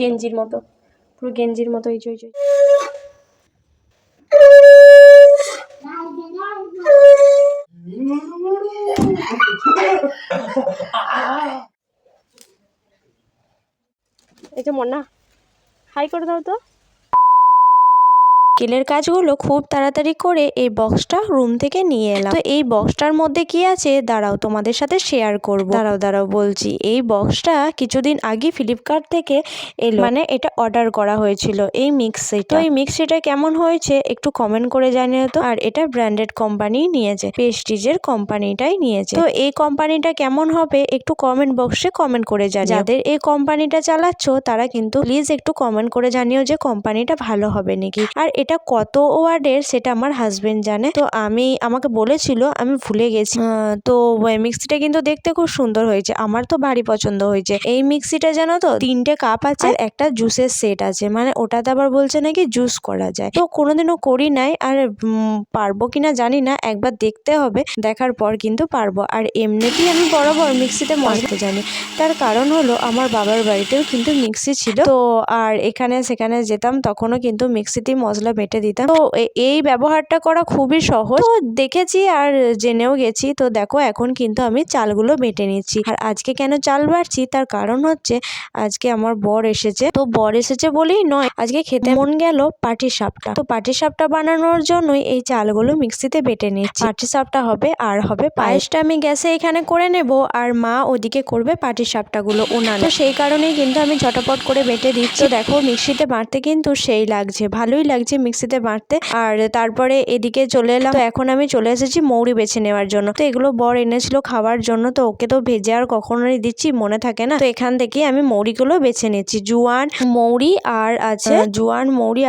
গেঞ্জির মতো, পুরো গেঞ্জির মতো। এই যে এই যে মন্না, হাই করে দাও তো। বিকেলের কাজগুলো খুব তাড়াতাড়ি করে এই বক্সটা রুম থেকে নিয়ে এলাম। তো এই বক্সটার মধ্যে কি আছে দাঁড়াও তোমাদের সাথে শেয়ার করব। দাঁড়াও বলছি। এই বক্সটা কিছুদিন আগে ফ্লিপকার্ট থেকে এলো, মানে এটা অর্ডার করা হয়েছিল এই মিক্সিটা। তো এই মিক্সিটা কেমন হয়েছে একটু কমেন্ট করে জানিও তো। আর এটা ব্র্যান্ডেড কোম্পানি নিয়েছে, প্রেস্টিজের কোম্পানিটাই নিয়েছে। তো এই কোম্পানিটা কেমন হবে একটু কমেন্ট বক্সে কমেন্ট করে জানিও। যাদের এই কোম্পানিটা চালাচ্ছ তারা কিন্তু প্লিজ একটু কমেন্ট করে জানিও যে কোম্পানিটা ভালো হবে নাকি। আর এটা কত ওয়ার্ডের সেটা আমার হাজবেন্ড জানে। তো আমাকে বলেছিল, আমি ভুলে গেছি। তো মিক্সিটা কিন্তু দেখতে খুব সুন্দর হয়েছে, আমার তো ভারী পছন্দ হয়েছে। এই মিক্সিটা জানো তো 3টে কাপ আছে, আর একটা জুসের সেট আছে, মানে ওটাতে আবার বলছে নাকি জুস করা যায়। তো কোনোদিনও করি নাই, আর পারবো কিনা জানি না, একবার দেখতে হবে, দেখার পর কিন্তু পারবো। আর এমনিতেই আমি বরাবর মিক্সিতে মশলা জানি, তার কারণ হলো আমার বাবার বাড়িতেও কিন্তু মিক্সি ছিল। তো আর এখানে সেখানে যেতাম তখনও কিন্তু মিক্সিতেই মশলা বেটে দিতাম। তো এই ব্যবহারটা করা খুবই সহজ, তো দেখেছি আর জেনেও গেছি। তো দেখো এখন কিন্তু আমি চালগুলো বেটে নিচ্ছি। আর আজকে কেন চাল বাটছি তার কারণ হচ্ছে আজকে আমার বর এসেছে। তো বর এসেছে বলেই নয়, আজকে খেতে মন গেল পাটিসাপটা। তো পাটিসাপটা বানানোর জন্যই এই চালগুলো মিক্সিতে বেটে নিচ্ছি। পাটিসাপটা হবে আর হবে পায়েসটা আমি গ্যাসে এখানে করে নেব, আর মা ওদিকে করবে পাটিসাপটাগুলো উনানে। তো সেই কারণেই কিন্তু আমি ঝটপট করে বেটে দিচ্ছি। তো দেখো মিক্সিতে বাটতে কিন্তু সেই লাগছে, ভালোই লাগছে মিক্সিতে বাটতে। আর তারপরে এদিকে চলে এলাম। তো এখন আমি চলে এসেছি মৌরি বেছে নেওয়ার জন্য। তো এগুলো বর এনেছিল খাওয়ার জন্য, তো ওকে তো ভেজে আর কখনোই দিচ্ছি মনে থাকে না। তো এখান থেকে আমি মৌরিগুলো বেছে নিচ্ছি, জোয়ান মৌরি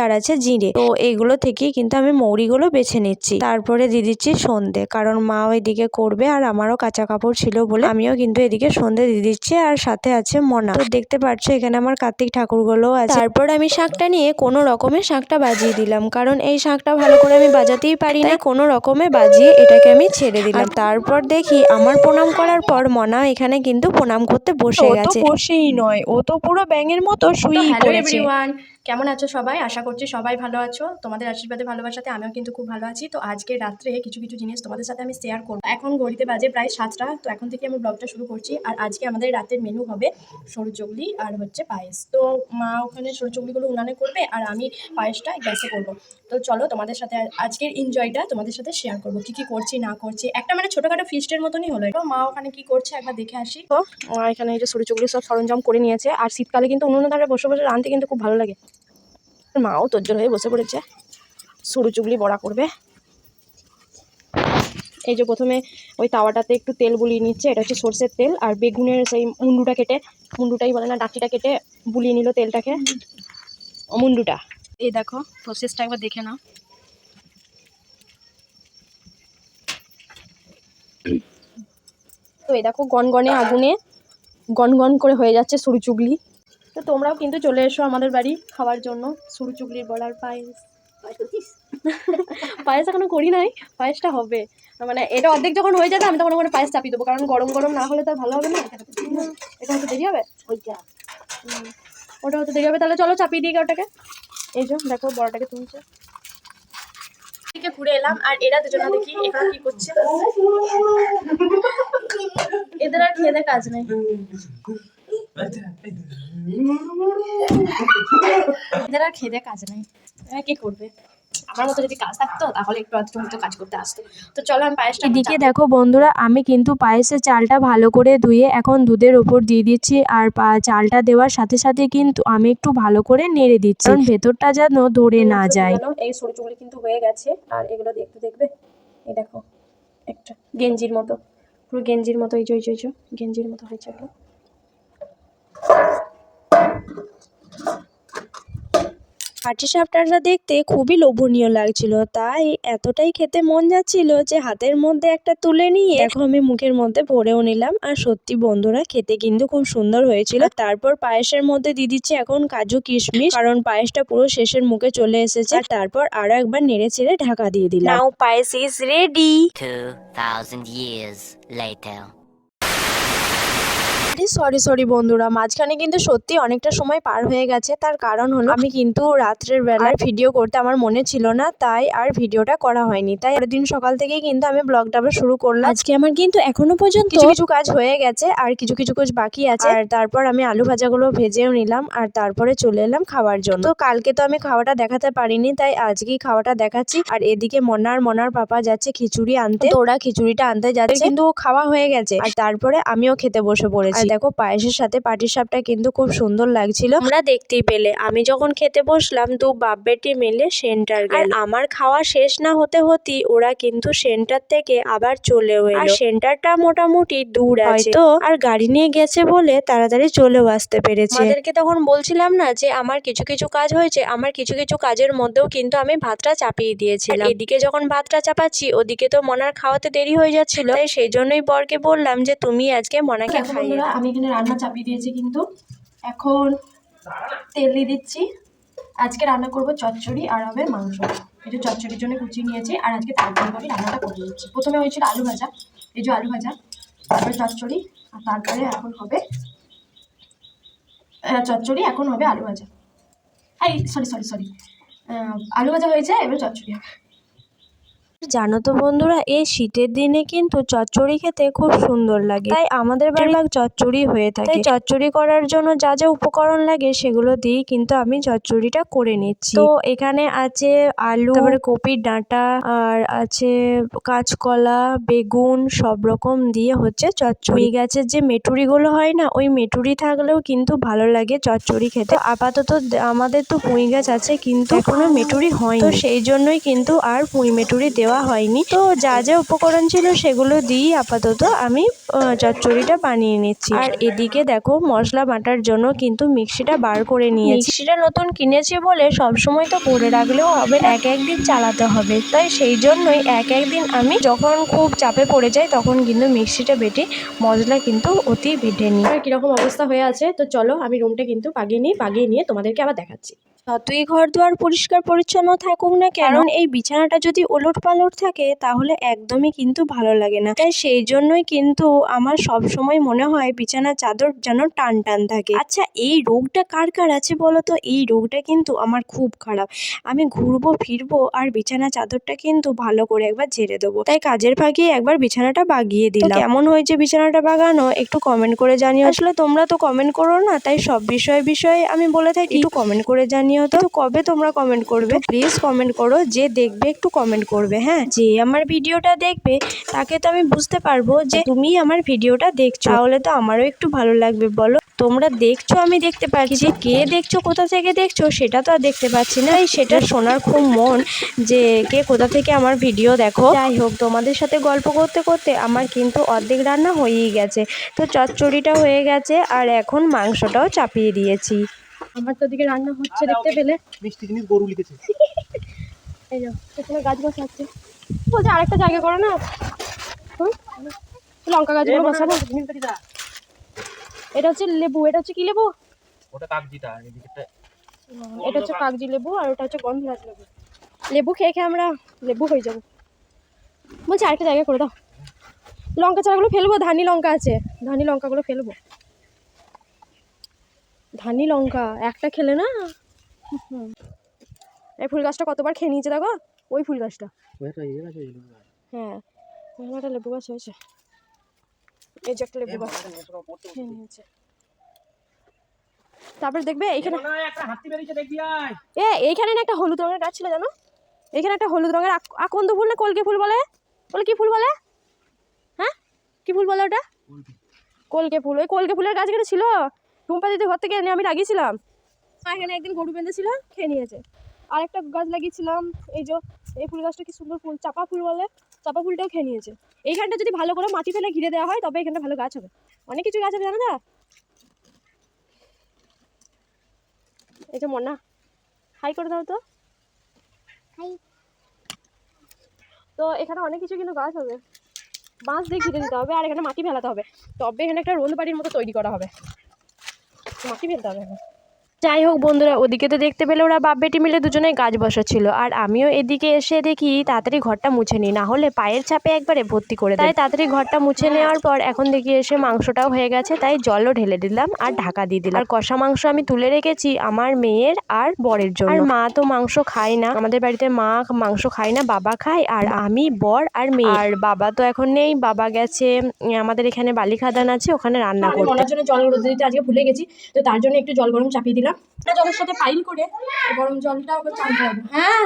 আর আছে জিরে। তো এগুলো থেকেই কিন্তু আমি মৌরিগুলো বেছে নিচ্ছি। তারপরে দিয়ে দিচ্ছি সন্ধে, কারণ মা ওইদিকে করবে আর আমারও কাঁচা কাপড় ছিল বলে আমিও কিন্তু এদিকে সন্ধে দিয়ে দিচ্ছি। আর সাথে আছে মনা। তো দেখতে পাচ্ছ এখানে আমার কার্তিক ঠাকুরগুলো আছে। তারপর আমি শাকটা নিয়ে কোনো রকমে শাকটা বাজিয়ে দিলাম, কারণ এই শাকটা ভালো করে আমি বাজাতেই পারি না, কোনো রকমে বাজিয়ে এটাকে আমি ছেড়ে দিলাম। তারপর দেখি আমার প্রণাম করার পর মনা এখানে কিন্তু প্রণাম করতে বসে গেছে। বসেই নয়, ও তো পুরো ব্যাঙের মতো শুয়ে হ্যালো পড়েছে। এভরিওয়ান, কেমন আছো সবাই? আশা করছি সবাই ভালো আছো। তোমাদের আশীর্বাদে ভালোবাসাতে আমিও কিন্তু খুব ভালো আছি। তো আজকে রাত্রে কিছু কিছু জিনিস তোমাদের সাথে আমি শেয়ার করবো। এখন ঘড়িতে বাজে প্রায় 7টা। তো এখন থেকে আমি ব্লগটা শুরু করছি। আর আজকে আমাদের রাতের মেনু হবে সরু চুগলি আর হচ্ছে পায়েস। তো মা ওখানে সরু চুগলিগুলো উনানে করবে আর আমি পায়েসটা গ্যাসে করবো। তো চলো তোমাদের সাথে আজকের এনজয়টা তোমাদের সাথে শেয়ার করবো, কি কি করছি না করছি। একটা মানে ছোটোখাটো ফিস্টের মতনই হলো। তো মা ওখানে কি করছে একবার দেখে আসি। তো এখানে এই যে সরু চুগলি সব সরঞ্জাম করে নিয়েছে। আর শীতকালে কিন্তু উনুন ধারে বসে বসে রাঁধতে কিন্তু খুব ভালো লাগে। মাও তোজ্জোর হয়ে বসে পড়েছে, সরু চুগলি বড়া করবে। এই যে প্রথমে ওই তাওয়াটাতে একটু তেল বুলিয়ে নিচ্ছে, এটা হচ্ছে সর্ষের তেল। আর বেগুনের সেই মুন্ডুটাই বলে না, ডাঁটিটা কেটে বুলিয়ে নিল তেলটাকে, মুন্ডুটা। এই দেখো প্রসেসটা একবার দেখে নাও। তো এই দেখো গনগনে আগুনে গনগন করে হয়ে যাচ্ছে সরু চুগলি। তো তোমরাও কিন্তু চলে এসো আমাদের বাড়ি খাওয়ার জন্য সরু চুগলির বড়ার পায়েস। পায়েস এখনো করি নাই, পায়েসটা হবে। মানে এটা অর্ধেক যখন হয়ে যাবে আমি তখন ওখানে পায়েস চাপিয়ে দেবো, কারণ গরম গরম না হলে তো ভালো হবে না। এটা হয়তো দেরি হবে, ওটা হয়তো দেরি হবে। তাহলে চলো চাপিয়ে দিই ওটাকে। এই যে দেখো বড়াটাকে তুলছে। ঘুরে এলাম আর এরা দুজনা দেখি এখানে কি করছে। এদের আর খেয়ে কাজ নেই, এদের আর খেয়ে কাজ নেই, কি করবে? আমার মতো যদি কাজ থাকতো তাহলে একটু আধটু হয়তো কাজ করতে আসতো। তো চলো আমি পায়েসটা এদিকে দেখো বন্ধুরা, আমি কিন্তু পায়েসের চালটা ভালো করে ধুয়ে এখন দুধের ওপর দিয়ে দিচ্ছি। আর চালটা দেওয়ার সাথে সাথে কিন্তু আমি একটু ভালো করে নেড়ে দিচ্ছি, কারণ ভেতরটা যেন ধরে না যায়। এই সরু চুগলি কিন্তু হয়ে গেছে। আর এগুলো দেখবে, এই দেখো একটা গেঞ্জির মতো, পুরো গেঞ্জির মতো। এই যে গেঞ্জির মতো হয়েছে এগুলো। পাটিসাপটাটা দেখতে খুবই লোভনীয় লাগছিল, তাই এতটাই খেতে মন যাচ্ছিল যে হাতের মধ্যে একটা তুলে নিয়ে দেখো আমি মুখের মধ্যে ভরেও নিলাম। আর সত্যি বন্ধুরা খেতে কিন্তু খুব সুন্দর হয়েছিল। তারপর পায়েসের মধ্যে দিয়ে দিচ্ছি এখন কাজু কিশমিশ, কারণ পায়েসটা পুরো শেষের মুখে চলে এসেছে। আর তারপর আরো একবার নেড়ে চেড়ে ঢাকা দিয়ে দিলাম। নাও পায়েস ইজ রেডি। 2000 years later. আরে সরি বন্ধুরা, মাঝখানে কিন্তু সত্যি অনেকটা সময় পার হয়ে গেছে। তার কারণ হলো আমি কিন্তু রাত্রের বেলায় ভিডিও করতে আমার মনে ছিল না, তাই আর ভিডিওটা করা হয়নি। তাই পরের দিন সকাল থেকেই কিন্তু আমি ব্লগটা আবার শুরু করলাম। আজকে আমার কিন্তু এখনো পর্যন্ত কিছু কিছু কাজ হয়ে গেছে আর কিছু কিছু কাজ বাকি আছে। আর তারপর আমি আলু ভাজাগুলো ভেজেও নিলাম আর তারপরে চলে এলাম খাওয়ার জন্য। তো কালকে তো আমি খাওয়াটা দেখাতে পারিনি, তাই আজকেই খাওয়াটা দেখাচ্ছি। আর এদিকে মনার পাপা যাচ্ছে খিচুড়ি আনতে, তো ওরা খিচুড়িটা আনতে যাচ্ছে, কিন্তু খাওয়া হয়ে গেছে। আর তারপরে আমিও খেতে বসে পড়েছি। আর দেখো পায়েসের সাথে পাটিসাপটা কিন্তু খুব সুন্দর লাগছিল, আমরা দেখতেই পেলে। আমি যখন খেতে বসলাম দু বাপ বেটি মিলে সেন্টার গেল। আর আমার খাওয়া শেষ না হতে হতেই ওরা কিন্তু সেন্টার থেকে আবার চলেও এলো। আর সেন্টারটা মোটামুটি দূর আছে, তো আর গাড়ি নিয়ে গেছে বলে তাড়াতাড়ি চলেও আসতে পেরেছে। আমাদেরকে তখন বলছিলাম না যে আমার কিছু কিছু কাজ হয়েছে, আমার কিছু কিছু কাজের মধ্যেও কিন্তু আমি ভাতটা চাপিয়ে দিয়েছিলাম। এদিকে যখন ভাতটা চাপাচ্ছি ওদিকে তো মনার খাওয়াতে দেরি হয়ে যাচ্ছিল, তাই সেই জন্যই বরকে বললাম যে তুমি আজকে মনাকে খাইয়ে দাও। আমি এখানে রান্না চাপিয়ে দিয়েছি, কিন্তু এখন তেল দিয়ে দিচ্ছি। আজকে রান্না করব চচ্চড়ি আর হবে মাংস। এটা চচ্চড়ির জন্য কুচিয়ে নিয়েছি, আর আজকে তাড়াতাড়ি করে রান্নাটা করে দিচ্ছি। প্রথমে হয়েছিল আলু ভাজা, এই যে আলু ভাজা, তারপরে চচ্চড়ি, আর তারপরে এখন হবে চচ্চড়ি, এখন হবে আলু ভাজা। এই সরি আলু ভাজা হয়েছে, এবার চচ্চড়ি হবে। জানো তো বন্ধুরা, এই শীতের দিনে কিন্তু চচ্চড়ি খেতে খুব সুন্দর লাগে, তাই আমাদের বেশিরভাগ চচ্চড়ি হয়ে থাকে। তাই চচ্চড়ি করার জন্য যা যা উপকরণ লাগে সেগুলো দিয়েই কিন্তু আমি চচ্চড়িটা করে নিচ্ছি। তো এখানে আছে আলু, তারপরে কপির ডাঁটা, আর আছে কাঁচকলা, বেগুন, সব রকম দিয়ে হচ্ছে চচ্চড়ি। গাছের যে মেটুরিগুলো হয় না, ওই মেটুরি থাকলেও কিন্তু ভালো লাগে চচ্চড়ি খেতে। আপাতত আমাদের তো পুঁই গাছ আছে, কিন্তু এখনো মেটুরি হয়নি, তো সেই জন্যই কিন্তু আর পুঁই মেটুরি দেওয়া হয়নি। তো যা যা উপকরণ ছিল সেগুলো দিয়েই আপাতত আমি চচ্চড়িটা বানিয়ে নিচ্ছি। আর এদিকে দেখো মশলা বাটার জন্য কিন্তু মিক্সিটা বার করে নিয়েছি। মিক্সিটা নতুন কিনেছি বলে সবসময় তো করে রাখলেও হবে, এক একদিন চালাতে হবে। তাই সেই জন্যই এক একদিন আমি যখন খুব চাপে পড়ে যাই তখন কিন্তু মিক্সিটা বেটে মশলা কিন্তু অতি বেটে নিই। কিরকম অবস্থা হয়ে আছে, তো চলো আমি রুমটা কিন্তু বাগিয়ে নিয়ে তোমাদেরকে আবার দেখাচ্ছি। যতই ঘর দুয়ার পরিষ্কার পরিচ্ছন্ন থাকুক না কেন, কারণ এই বিছানাটা যদি ওলট পালট থাকে তাহলে একদমই কিন্তু ভালো লাগে না। তাই সেই জন্যই কিন্তু আমার সব সময় মনে হয় বিছানার চাদর যেন টান টান থাকে। আচ্ছা, এই রোগটা কার কার আছে বলো তো? এই রোগটা কিন্তু আমার খুব খারাপ। আমি ঘুরবো ফিরবো আর বিছানা চাদরটা কিন্তু ভালো করে একবার ঝেড়ে দেবো। তাই কাজের ফাঁকে একবার বিছানাটা বাগিয়ে দিলাম। কেমন হয়েছে বিছানাটা বাগানো একটু কমেন্ট করে জানিও। আসলে তোমরা তো কমেন্ট করো না, তাই সব বিষয়ে আমি বলে থাকি, একটু কমেন্ট করে জানিও। তো কবে তোমরা কমেন্ট করবে? প্লিজ কমেন্ট করো। যে দেখবে একটু কমেন্ট করবে, হ্যাঁ। যে আমার ভিডিওটা দেখবে তাকে তো আমি বুঝতে পারবো যে তুমি আমার ভিডিওটা দেখছো, তাহলে তো আমারও একটু ভালো লাগবে। বলো, তোমরা দেখছো আমি দেখতে পাচ্ছি, কে দেখছো কোথা থেকে দেখছো সেটা তো আর দেখতে পাচ্ছি না। সেটা শোনার খুব মন যে কে কোথা থেকে আমার ভিডিও দেখো। যাই হোক, তোমাদের সাথে গল্প করতে করতে আমার কিন্তু অর্ধেক রান্না হয়েই গেছে। তো চচ্চড়িটা হয়ে গেছে আর এখন মাংসটাও চাপিয়ে দিয়েছি। আমার তো দিকে রান্না হচ্ছে দেখতে পেলে। মিষ্টি জিনিস গরু লিখেছে। এই যে এখানে গাছ বসাচ্ছে, বলছে আরেকটা জায়গা করো না, লঙ্কা গাছগুলো বসাবো। এটা হচ্ছে লেবু, এটা হচ্ছে কি লেবু? ওটা কাগজিটা, এদিকেটা এটা হচ্ছে কাগজি লেবু, আর ওটা হচ্ছে গন্ধরাজ লেবু। লেবু খেয়ে খেয়ে আমরা লেবু হয়ে যাবো। বলছি আরেকটা জায়গা করে দাও। লঙ্কা চারাগুলো ফেলবো, ধানি লঙ্কা আছে, ধানি লঙ্কাগুলো ফেলবো। ধানি লঙ্কা একটা খেলে না। এই ফুল গাছটা কতবার খেয়ে নিয়েছে দেখো, ওই ফুল গাছটা। হ্যাঁ, একটা লেবু গাছ হয়েছে, এই যে একটা লেবু গাছ খেয়ে নিয়েছে। তারপরে দেখবে এইখানে এইখানে না একটা হলুদ রঙের গাছ ছিল জানো, এইখানে একটা হলুদ রঙের আকন্দ ফুল না কলকে ফুল বলে, বলে কি ফুল বলে? হ্যাঁ, কি ফুল বলে ওটা? কলকে ফুল। ওই কলকে ফুলের গাছ এখানে ছিল, টুম্পা দিদি ঘর থেকে এনে আমি লাগিয়েছিলাম। এখানে একদিন গরু বেঁধেছিল, খেয়ে নিয়েছে। আর একটা গাছ লাগিয়েছিলাম, এই যে এই ফুল গাছটা কি সুন্দর ফুল, চাপা ফুল বলে, চাপা ফুলটাও খেয়ে নিয়েছে। এইখানটা যদি ভালো করে মাটি ফেলে ঘিরে দেওয়া হয় তবে এখানটা ভালো গাছ হবে। অনেক কিছু গাছ হবে জানো না। এই যে মনা, হাই করে দাও তো। তো এখানে অনেক কিছু কিন্তু গাছ হবে, বাঁশ দিয়ে ঘিরে দিতে হবে, আর এখানে মাটি ফেলাতে হবে, তবে এখানে একটা রোল বাড়ির মতো তৈরি করা হবে। মাটি ফেলতে হবে এখানে। যাই হোক বন্ধুরা, ওদিকে তো দেখতে পেলে ওরা বাপ বেটি মিলে দুজনেই গাছ বসাচ্ছিল, আর আমিও এদিকে এসে দেখি তাড়াতাড়ি ঘরটা মুছে নিই, না হলে পায়ের ছাপে একবারে ভর্তি করে দেয়। তাই তাড়াতাড়ি ঘরটা মুছে নেওয়ার পর এখন দেখি এসে মাংসটাও হয়ে গেছে, তাই জলও ঢেলে দিলাম আর ঢাকা দিয়ে দিলাম। আর কষা মাংস আমি তুলে রেখেছি আমার মেয়ের আর বরের জন্য। আর মা তো মাংস খায় না, আমাদের বাড়িতে মা মাংস খায় না, বাবা খায়, আর আমি, বর আর মেয়ে। আর বাবা তো এখন নেই, বাবা গেছে আমাদের এখানে বালি খাদান আছে, ওখানে রান্না আমি করতে। মনার জন্য জল গরম দিতে আজকে ভুলে গেছি, তো তার জন্য একটু জল গরম চাপিয়ে দিলাম। জলের সাথে পাইল করে গরম জলটা ওকে চান করবো। হ্যাঁ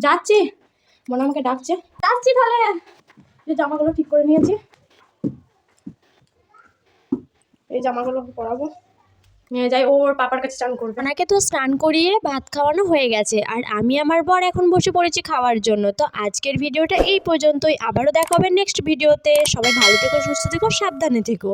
যাচ্ছি, মনে আমাকে ডাকছে, যাচ্ছি। তাহলে এই জামাগুলো ঠিক করে নিয়েছি, এই জামাগুলো পরাবো, নিয়ে যাই ওর পাপার কাছে চান করবো। ওনাকে তো স্নান করিয়ে ভাত খাওয়ানো হয়ে গেছে, আর আমি আমার বর এখন বসে পড়েছি খাওয়ার জন্য। তো আজকের ভিডিওটা এই পর্যন্তই, আবারও দেখা হবে নেক্সট ভিডিওতে। সবাই ভালো থেকো, সুস্থ থেকো, সাবধানে থেকো।